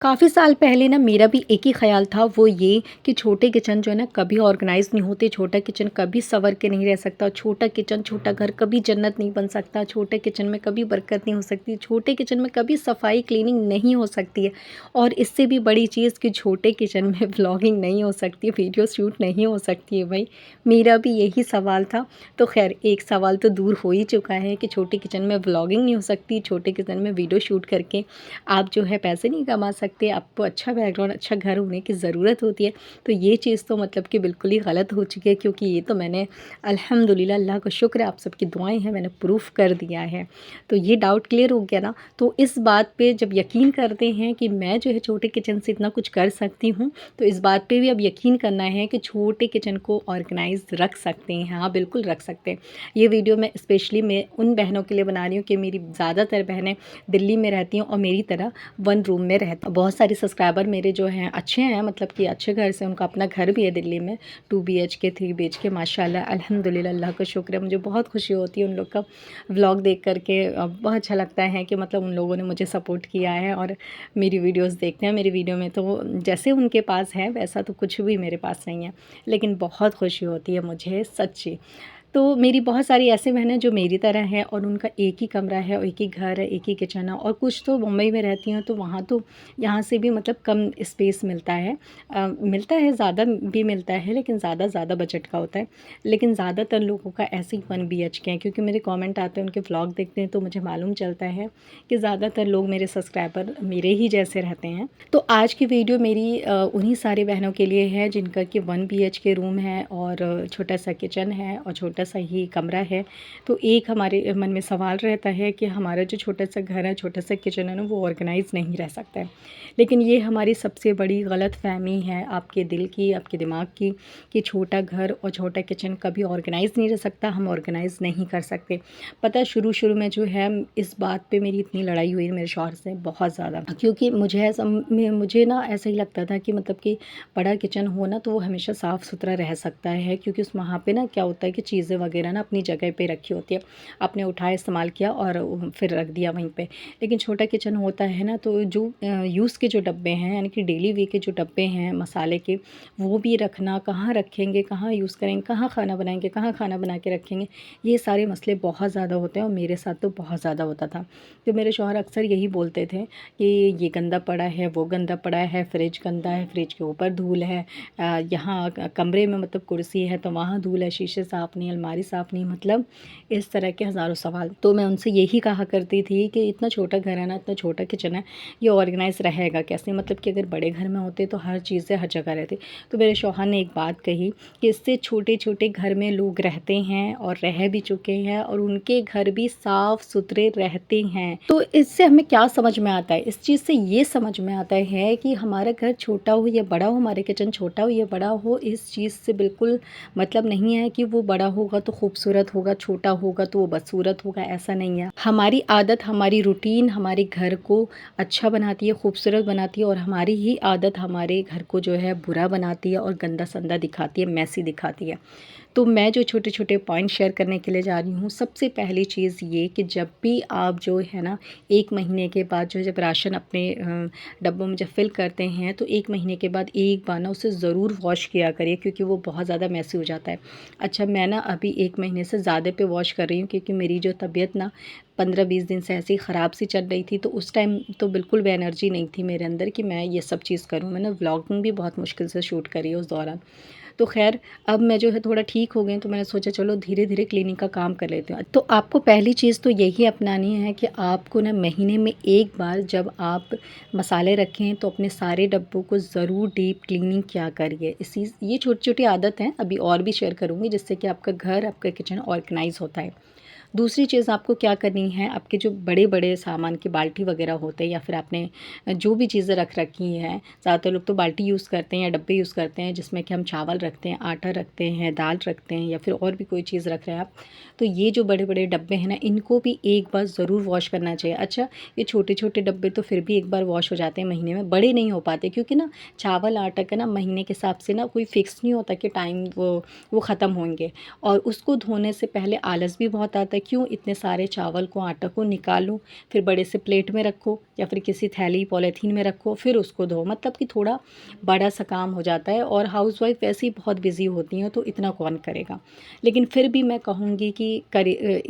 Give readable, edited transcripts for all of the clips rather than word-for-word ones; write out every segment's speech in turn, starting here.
काफ़ी साल पहले ना मेरा भी एक ही ख़्याल था, वो ये कि छोटे किचन जो है ना कभी ऑर्गेनाइज़ नहीं होते, छोटा किचन कभी सँवर के नहीं रह सकता, छोटा किचन छोटा घर कभी जन्नत नहीं बन सकता, छोटे किचन में कभी बरकत नहीं हो सकती, छोटे किचन में कभी सफाई क्लीनिंग नहीं हो सकती है। और इससे भी बड़ी चीज़ कि छोटे किचन में व्लॉगिंग नहीं हो सकती, वीडियो शूट नहीं हो सकती है भाई। मेरा भी यही सवाल था। तो ख़ैर एक सवाल तो दूर हो ही चुका है कि छोटे किचन में व्लॉगिंग नहीं हो सकती, छोटे किचन में वीडियो शूट करके आप जो है पैसे नहीं कमा सकते, आपको अच्छा बैकग्राउंड, अच्छा घर होने की ज़रूरत होती है। तो ये चीज़ तो मतलब कि बिल्कुल ही गलत हो चुकी है, क्योंकि ये तो मैंने अल्हम्दुलिल्लाह, अल्लाह का शुक्र है, आप सबकी दुआएं हैं, मैंने प्रूफ़ कर दिया है। तो ये डाउट क्लियर हो गया ना। तो इस बात पे जब यकीन करते हैं कि मैं जो है छोटे किचन से इतना कुछ कर सकती हूँ, तो इस बात पे भी अब यकीन करना है कि छोटे किचन को ऑर्गेनाइज़ रख सकते हैं। हाँ, बिल्कुल रख सकते हैं। ये वीडियो मैं स्पेशली मैं उन बहनों के लिए बना रही हूँ कि मेरी ज़्यादातर बहनें दिल्ली में रहती हैं और मेरी तरह वन रूम में रहते। बहुत सारे सब्सक्राइबर मेरे जो हैं अच्छे हैं, मतलब कि अच्छे घर से, उनका अपना घर भी है दिल्ली में, 2 BHK 3 BHK माशाल्लाह अल्हम्दुलिल्लाह, अल्लाह का शुक्र है। मुझे बहुत खुशी होती है उन लोग का व्लॉग देख कर के। बहुत अच्छा लगता है कि मतलब उन लोगों ने मुझे सपोर्ट किया है और मेरी वीडियोज़ देखते हैं। मेरी वीडियो में तो जैसे उनके पास है वैसा तो कुछ भी मेरे पास नहीं है, लेकिन बहुत खुशी होती है मुझे सच्ची। तो मेरी बहुत सारी ऐसी बहनें जो मेरी तरह हैं और उनका एक ही कमरा है और एक ही घर है, एक ही किचन है, और कुछ तो मुंबई में रहती हैं, तो वहाँ तो यहाँ से भी मतलब कम स्पेस मिलता है। मिलता है, ज़्यादा भी मिलता है, लेकिन ज़्यादा बजट का होता है। लेकिन ज़्यादातर लोगों का ऐसे ही 1 BHK है, क्योंकि मेरे कमेंट आते हैं, उनके व्लॉग देखते हैं, तो मुझे मालूम चलता है कि ज़्यादातर लोग मेरे सब्सक्राइबर मेरे ही जैसे रहते हैं। तो आज की वीडियो मेरी उन्हीं सारी बहनों के लिए है जिनका कि 1 BHK रूम है और छोटा सा किचन है और छोटा सा ही कमरा है। तो एक हमारे मन में सवाल रहता है कि हमारा जो छोटा सा घर है, छोटा सा किचन है ना, वो ऑर्गेनाइज़ नहीं रह सकता है। लेकिन ये हमारी सबसे बड़ी गलतफ़हमी है, आपके दिल की, आपके दिमाग की, कि छोटा घर और छोटा किचन कभी ऑर्गेनाइज़ नहीं रह सकता, हम ऑर्गेनाइज़ नहीं कर सकते। पता है शुरू में जो है इस बात पे मेरी इतनी लड़ाई हुई मेरे शौहर से, बहुत ज़्यादा, क्योंकि मुझे ना ऐसा ही लगता था कि मतलब कि बड़ा किचन हो ना तो वो हमेशा साफ़ सुथरा रह सकता है, क्योंकि उस वहाँ पे ना क्या होता है कि चीज़ें वगैरह ना अपनी जगह पे रखी होती है, आपने उठाया, इस्तेमाल किया और फिर रख दिया वहीं पे। लेकिन छोटा किचन होता है ना, तो जो यूज़ के जो डब्बे हैं, यानी कि डेली वे के जो डब्बे हैं मसाले के, वो भी रखना, कहाँ रखेंगे, कहाँ यूज़ करेंगे, कहाँ खाना बनाएंगे, कहाँ खाना बना के रखेंगे, ये सारे मसले बहुत ज़्यादा होते हैं और मेरे साथ तो बहुत ज़्यादा होता था। तो मेरे शौहर अक्सर यही बोलते थे कि ये गंदा पड़ा है, वो गंदा पड़ा है, फ्रिज गंदा है, फ्रिज के ऊपर धूल है, यहाँ कमरे में मतलब कुर्सी है तो वहाँ धूल है, शीशे साफ़ नहीं, अलमारी साफ़ नहीं, मतलब इस तरह के हज़ारों सवाल। तो मैं उनसे यही कहा करती थी कि इतना छोटा घर है ना, इतना छोटा किचन है, ये ऑर्गेनाइज़ रहेगा कैसे? मतलब कि अगर बड़े घर में होते तो हर चीज़ें हर जगह रहती। तो मेरे शौहर ने एक बात कही कि इससे छोटे-छोटे घर में लोग रहते हैं और रह भी चुके हैं और उनके घर भी साफ़ सुथरे रहते हैं। तो इससे हमें क्या समझ में आता है? इस चीज़ से ये समझ में आता है कि हमारा घर छोटा हो या बड़ा हो, हमारे किचन छोटा हो या बड़ा हो, इस चीज़ से बिल्कुल मतलब नहीं है कि वो बड़ा होगा तो खूबसूरत होगा, छोटा होगा तो वो बदसूरत होगा, ऐसा नहीं है। हमारी आदत, हमारी रूटीन हमारे घर को अच्छा बनाती है, खूबसूरत बनाती है, और हमारी ही आदत हमारे घर को जो है बुरा बनाती है और गंदा-संदा दिखाती है, मैसी दिखाती है। तो मैं जो छोटे-छोटे पॉइंट शेयर करने के लिए जा रही हूँ, सबसे पहली चीज़ ये कि जब भी आप जो है ना 1 महीने के बाद जो है जब राशन अपने डब्बों में जब फ़िल करते हैं, तो 1 महीने के बाद एक बार ना उसे ज़रूर वॉश किया करिए, क्योंकि वो बहुत ज़्यादा मैसी हो जाता है। अच्छा, मैं ना अभी 1 महीने से ज़्यादा पे वॉश कर रही हूँ, क्योंकि मेरी जो तबीयत ना 15-20 दिन से ऐसी ख़राब सी चल रही थी, तो उस टाइम तो बिल्कुल भी एनर्जी नहीं थी मेरे अंदर कि मैं ये सब चीज़ करूँ। मैंने व्लॉगिंग भी बहुत मुश्किल से शूट करी है उस दौरान। तो ख़ैर अब मैं जो है थोड़ा ठीक हो गई, तो मैंने सोचा चलो धीरे-धीरे क्लीनिंग का काम कर लेती हूँ। तो आपको पहली चीज़ तो यही अपनानी है कि आपको ना महीने में एक बार जब आप मसाले रखें तो अपने सारे डब्बों को ज़रूर डीप क्लीनिंग किया करिए। इसी ये छोटी-छोटी आदत हैं, अभी और भी शेयर करूँगी, जिससे कि आपका घर, आपका किचन ऑर्गनाइज़ होता है। दूसरी चीज़ आपको क्या करनी है, आपके जो बड़े-बड़े सामान की बाल्टी वग़ैरह होते हैं या फिर आपने जो भी चीज़ें रख रखी हैं, ज़्यादातर लोग तो बाल्टी यूज़ करते हैं या डब्बे यूज़ करते हैं, जिसमें कि हम चावल रखते हैं, आटा रखते हैं, दाल रखते हैं या फिर और भी कोई चीज़ रख रहे हैं आप। तो ये जो बड़े-बड़े डब्बे हैं ना, इनको भी एक बार ज़रूर वॉश करना चाहिए। अच्छा, ये छोटे-छोटे डब्बे तो फिर भी एक बार वॉश हो जाते हैं महीने में, बड़े नहीं हो पाते, क्योंकि ना चावल, आटा का ना महीने के हिसाब से ना कोई फ़िक्स नहीं होता कि टाइम वो ख़त्म होंगे। और उसको धोने से पहले आलस भी बहुत आता है, क्यों इतने सारे चावल को, आटा को निकालो, फिर बड़े से प्लेट में रखो या फिर किसी थैली पॉलीथीन में रखो, फिर उसको धो। मतलब कि थोड़ा बड़ा सा काम हो जाता है और हाउसवाइफ वैसे ही बहुत बिजी होती हैं, तो इतना कौन करेगा। लेकिन फिर भी मैं कहूँगी कि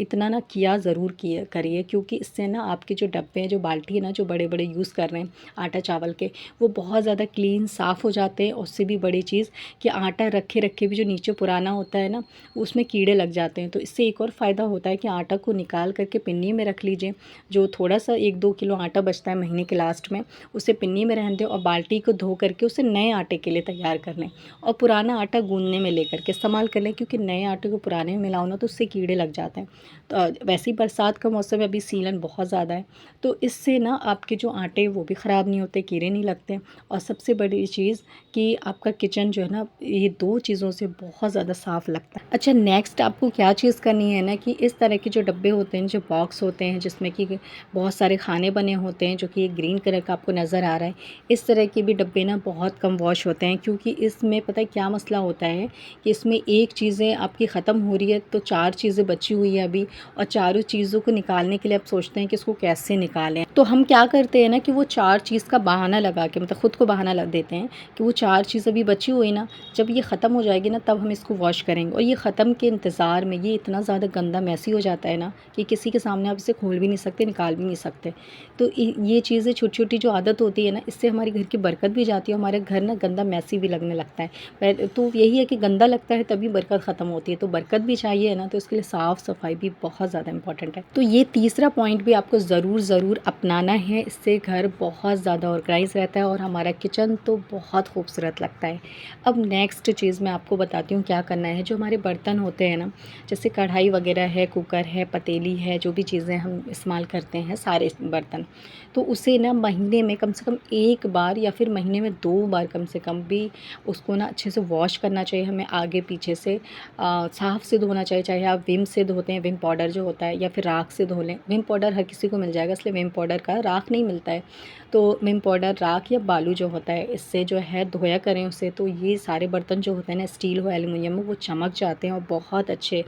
इतना ना किया ज़रूर किया करिए, क्योंकि इससे ना आपके जो डब्बे हैं, जो बाल्टी है ना, जो बड़े बड़े यूज़ कर रहे हैं आटा चावल के, वो बहुत ज़्यादा क्लीन साफ़ हो जाते हैं। और उससे भी बड़ी चीज़ कि आटा रखे रखे भी जो नीचे पुराना होता है ना, उसमें कीड़े लग जाते हैं। तो इससे एक और फ़ायदा होता है कि आटा को निकाल करके पिन्नी में रख लीजिए। जो थोड़ा सा 1-2 किलो आटा बचता है महीने के लास्ट में, उसे पिन्नी में रहने दें और बाल्टी को धो करके उसे नए आटे के लिए तैयार कर लें। और पुराना आटा गूँदने में लेकर के इस्तेमाल कर लें, क्योंकि नए आटे को पुराने में मिलाओ ना तो उससे कीड़े लग जाते हैं। तो वैसे ही बरसात का मौसम है, अभी सीलन बहुत ज़्यादा है, तो इससे ना आपके जो आटे वो भी ख़राब नहीं होते, कीड़े नहीं लगते। और सबसे बड़ी चीज़ कि आपका किचन जो है ना, ये 2 चीज़ों से बहुत ज़्यादा साफ़ लगता है। अच्छा, नेक्स्ट आपको क्या चीज़ करनी है ना, कि इस तरह के जो डब्बे होते हैं, जो बॉक्स होते हैं जिसमें कि बहुत सारे खाने बने होते हैं, जो कि ग्रीन कलर का आपको नज़र आ रहा है, इस तरह के भी डब्बे ना बहुत कम वॉश होते हैं। क्योंकि इसमें पता है क्या मसला होता है कि इसमें एक चीज़ें आपकी ख़त्म हो रही है, तो 4 चीज़ें बची हुई है अभी, और चारों चीज़ों को निकालने के लिए आप सोचते हैं कि इसको कैसे निकालें। तो हम क्या करते हैं ना, कि वो 4 चीज़ का बहाना लगा के, मतलब ख़ुद को बहाना लगा देते हैं कि वो 4 चीज़ अभी बची हुई ना, जब ये ख़त्म हो जाएगी ना तब हम इसको वॉश करेंगे। और ये ख़त्म के इंतज़ार में ये इतना ज़्यादा गंदा मैसी हो जाता है ना, कि किसी के सामने आप इसे खोल भी नहीं सकते, निकाल भी नहीं सकते। तो ये चीज़ें छोटी-छोटी जो आदत होती है ना, इससे हमारे घर की बरकत भी जाती है, हमारे घर ना गंदा मैसी भी लगने लगता है। तो यही है कि गंदा लगता है तभी बरकत ख़त्म होती है, तो बरकत भी चाहिए ना, तो इसके लिए साफ़-सफ़ाई भी बहुत ज़्यादा इम्पॉर्टेंट है। तो ये तीसरा पॉइंट भी आपको ज़रूर अपनाना है, इससे घर बहुत ज़्यादा ऑर्गेनाइज़ रहता है और हमारा किचन तो बहुत खूबसूरत लगता है। अब नेक्स्ट चीज़ मैं आपको बताती हूँ क्या करना है। जो हमारे बर्तन होते हैं ना, जैसे कढ़ाई वगैरह है, कुकर है, पतीली है, जो भी चीज़ें हम इस्तेमाल करते हैं सारे बर्तन, तो उसे ना महीने में कम से कम 1 बार या फिर महीने में 2 बार कम से कम भी उसको ना अच्छे से वॉश करना चाहिए हमें, आगे पीछे से साफ़ से धोना चाहिए। चाहे आप विम से धोते हैं, विम पाउडर जो होता है, या फिर राख से धो लें। विम पाउडर हर किसी को मिल जाएगा, इसलिए विम पाउडर का, राख नहीं मिलता है, तो विम पाउडर, राख या बालू जो होता है, इससे जो है धोया करें उसे। तो ये सारे बर्तन जो होते हैं ना, स्टील हो, एल्युमिनियम हो, वो चमक जाते हैं और बहुत अच्छे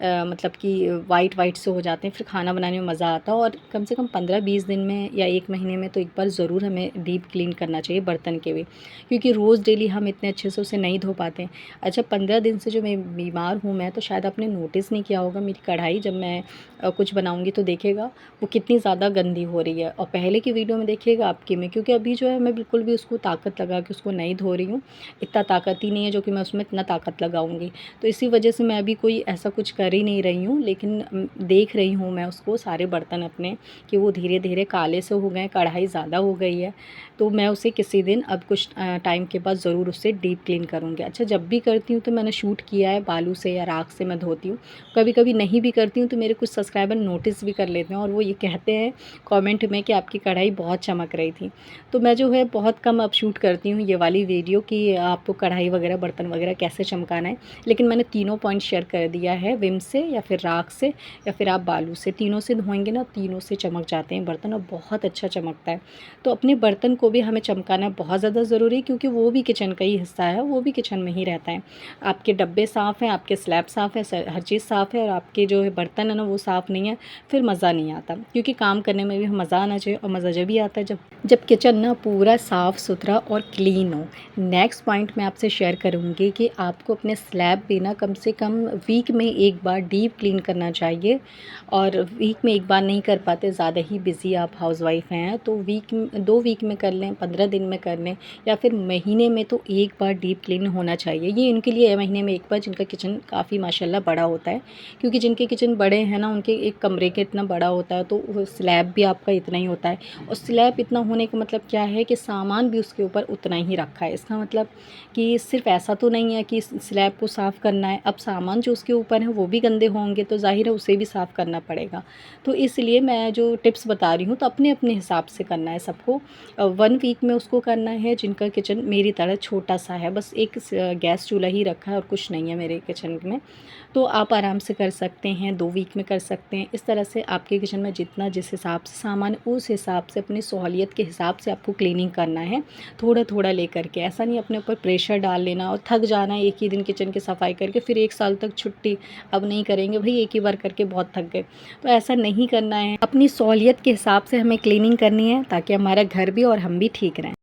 मतलब कि वाइट से हो जाते हैं। फिर खाना बनाने में मज़ा आता है। और कम से कम 15-20 दिन में या 1 महीने में तो एक बार ज़रूर हमें डीप क्लीन करना चाहिए बर्तन के भी, क्योंकि रोज़ डेली हम इतने अच्छे से उसे नहीं धो पाते हैं। अच्छा, 15 दिन से जो मैं बीमार हूँ, मैं तो शायद आपने नोटिस नहीं किया होगा, मेरी कढ़ाई जब मैं कुछ बनाऊँगी तो देखिएगा वो कितनी ज़्यादा गंदी हो रही है। और पहले की वीडियो में देखिएगा आपकी में, क्योंकि अभी जो है मैं बिल्कुल भी उसको ताकत लगा के उसको नहीं धो रही हूँ। इतना ताकत ही नहीं है जो कि मैं उसमें इतना ताकत लगाऊँगी। तो इसी वजह से मैं अभी कोई ऐसा कुछ कर ही नहीं रही हूँ। लेकिन देख रही हूँ मैं उसको, सारे बर्तन अपने, कि वो धीरे-धीरे काले से हो गए हैं, कढ़ाई ज़्यादा हो गई है। तो मैं उसे किसी दिन अब कुछ टाइम के बाद ज़रूर उससे डीप क्लीन करूँगी। अच्छा, जब भी करती हूँ तो मैंने शूट किया है, बालू से या राख से मैं धोती हूँ। कभी-कभी नहीं भी करती हूँ तो मेरे कुछ सब्सक्राइबर नोटिस भी कर लेते हैं और वो ये कहते हैं कमेंट में कि आपकी कढ़ाई बहुत चमक रही थी। तो मैं जो है बहुत कम अब शूट करती हूँ ये वाली वीडियो कि आपको कढ़ाई वगैरह, बर्तन वगैरह कैसे चमकाना है। लेकिन मैंने तीनों पॉइंट शेयर कर दिया है, विम से या फिर राख से या फिर आप बालू से, तीनों से धोएँगे ना, तीनों से चमक जाते हैं बर्तन और बहुत अच्छा चमकता है। तो अपने बर्तन को भी हमें चमकाना बहुत ज़्यादा ज़रूरी है, क्योंकि वो भी किचन का ही हिस्सा है, वो भी किचन में ही रहता है। आपके डब्बे साफ़ हैं, आपके स्लैब साफ़ है, हर चीज़ साफ़ है, और आपके जो है बर्तन है ना वो साफ़ नहीं है, फिर मज़ा नहीं आता। क्योंकि काम करने में भी मज़ा आना चाहिए, और मज़ा जब भी आता है जब किचन ना पूरा साफ़ सुथरा और क्लीन हो। नेक्स्ट पॉइंट मैं आपसे शेयर करूँगी कि आपको अपने स्लैब भी ना कम से कम वीक में 1 बार डीप क्लीन करना चाहिए। और वीक में 1 बार नहीं कर पाते, ज़्यादा ही बिज़ी आप हाउसवाइफ़ हैं, तो 2 वीक में कर लें, 15 दिन में कर लें, या फिर महीने में तो 1 बार डीप क्लीन होना चाहिए। ये उनके लिए है महीने में 1 बार जिनका किचन काफ़ी माशाल्लाह बड़ा होता है। क्योंकि जिनके किचन बड़े हैं ना, उनके एक कमरे के इतना बड़ा होता है, तो वो स्लैब भी आपका इतना ही होता है। और स्लैब इतना होने का मतलब क्या है कि सामान भी उसके ऊपर उतना ही रखा है। इसका मतलब कि सिर्फ ऐसा तो नहीं है कि स्लैब को साफ़ करना है, अब सामान जो उसके ऊपर है वो भी गंदे होंगे, तो ज़ाहिर है उसे भी साफ़ करना पड़ेगा। तो इसलिए मैं जो टिप्स बता रही हूँ, तो अपने-अपने हिसाब से करना है सबको। 1 वीक में उसको करना है जिनका किचन मेरी तरह छोटा-सा है, बस एक गैस चूल्हा ही रखा है और कुछ नहीं है मेरे किचन में। तो आप आराम से कर सकते हैं, 2 वीक में कर सकते हैं। इस तरह से आपके किचन में जितना जिस हिसाब से सामान, उस हिसाब से अपनी सहूलियत के हिसाब से आपको क्लीनिंग करना है, थोड़ा-थोड़ा लेकर के। ऐसा नहीं अपने ऊपर प्रेशर डाल लेना और थक जाना एक ही दिन किचन की सफाई करके, फिर 1 साल तक छुट्टी। अब नहीं करेंगे भई, एक ही बार करके बहुत थक गए। तो ऐसा नहीं करना है, अपनी सहूलियत के हिसाब से हमें क्लीनिंग करनी है ताकि हमारा घर भी और हम भी ठीक रहें।